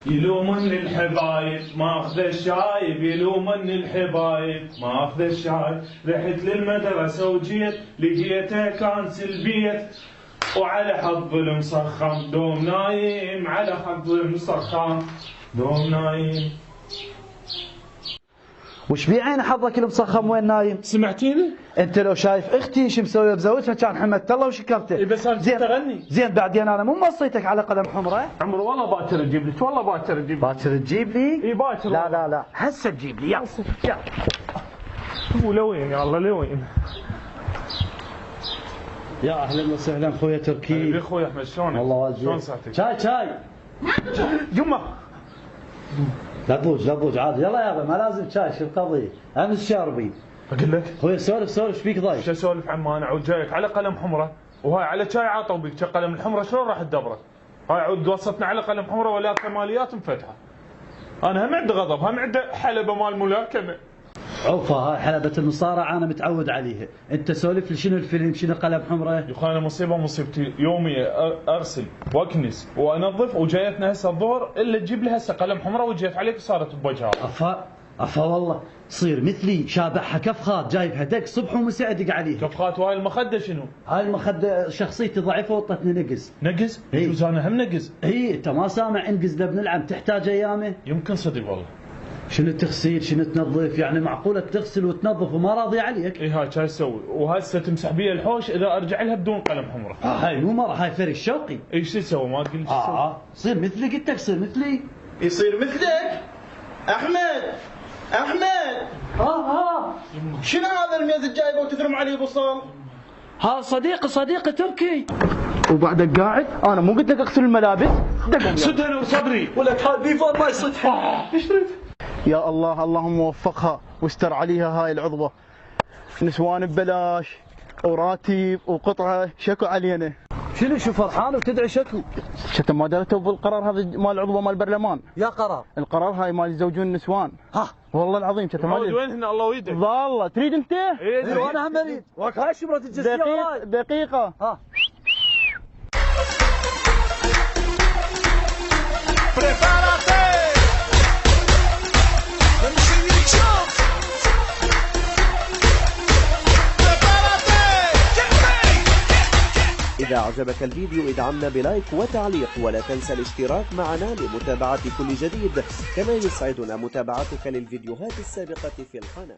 يلومن الحبايب ما اخذ الشايب، يلومن الحبايب ما اخذ الشايب. رحت للمدرسة وجيت لقيته كانس البيت، وعلى حظ المسخم دوم نايم، على حظ المسخم دوم نايم. وش بي عين حظك المسخم وين نايم؟ سمعتيني؟ انت لو شايف اختي شو مسويه بزوجها كان حمدت الله وشكرته. اي بس انا زين تغني. زين بعدين انا مو موصيتك على قدم حمراء. عمرو والله باكر تجيب لك، والله باكر تجيب لي. باكر تجيب لي؟ اي باكر. لا لا لا هسه تجيب لي. يلا ولوين يا الله لوين؟ يا اهلا وسهلا خويا تركي. يا اخوي احمد شلونك؟ والله واجد. شلون صحتك؟ شاي يمه لا تضوج عادي. يلا يابا ما لازم شاي. شو القضيه؟ امس شاربين. اقول لك خويا سولف ايش فيك ضايق؟ شو اسولف عم انا عود جايك على قلم حمره، وهاي على شاي عاطوا بك قلم الحمره شلون راح تدبره؟ هاي عود وصلتنا على قلم حمره ولا كماليات مفتحه. انا هم عندي غضب، هم عندي حلبه مال ملاكمه. عوفه هاي حلبة المصارعة أنا متعود عليها. أنت سولف لي شنو الفيلم شنو قلم حمرة؟ يا اخوي انا مصيبتي يومية اغسل واكنس وانظف، وجايتنا هسه الظهر الا تجيب لي هسه قلم حمره وجيت عليك وصارت بوجهها. افا والله تصير مثلي شابحها كفخات جايبها دق صبح ومساء ادق عليها. كفخات. وهاي المخده شنو؟ هاي المخده شخصيتي ضعيفه وطتني نقز. نقز؟ إيه. يجوز انا هم نقز. اي انت ما سامع انقز لابن العم تحتاج ايامه؟ يمكن صدق والله. شنو تغسيل شنو تنظف؟ يعني معقوله تغسل وتنظف وما راضي عليك؟ اي هاي شو اسوي؟ وهسه تمسح بي الحوش اذا ارجع لها بدون قلم حمره. هاي مو مره هاي فرش شوقي. اي شو تسوي؟ ما تقول لي شو تسوي؟ صير مثلي قلت لك صير مثلي. يصير مثلك؟ احمد شنو هذا الميز الجايبه وتثرم عليه بصل؟ ها صديقي تركي. وبعدك قاعد انا مو قلت لك اغسل الملابس؟ صدقني وصدري ولك هاي بيفور ما يصد. يا الله اللهم وفقها واستر عليها هاي العضبه. نسوان ببلاش وراتب وقطعه شكو علينا. شو فرحان وتدعي شكو؟ شتى ما درتوا بالقرار هذا مال العضوبه مال البرلمان؟ يا قرار القرار هاي مال يزوجون النسوان. والله العظيم شتى ما وين هنا الله ويدك؟ والله تريد انت؟ ايه وانا هم اريد. وك هاي شبرة الجزيره. دقيقه إذا أعجبك الفيديو ادعمنا بلايك وتعليق، ولا تنسى الاشتراك معنا لمتابعة كل جديد، كما يسعدنا متابعتك للفيديوهات السابقة في القناة.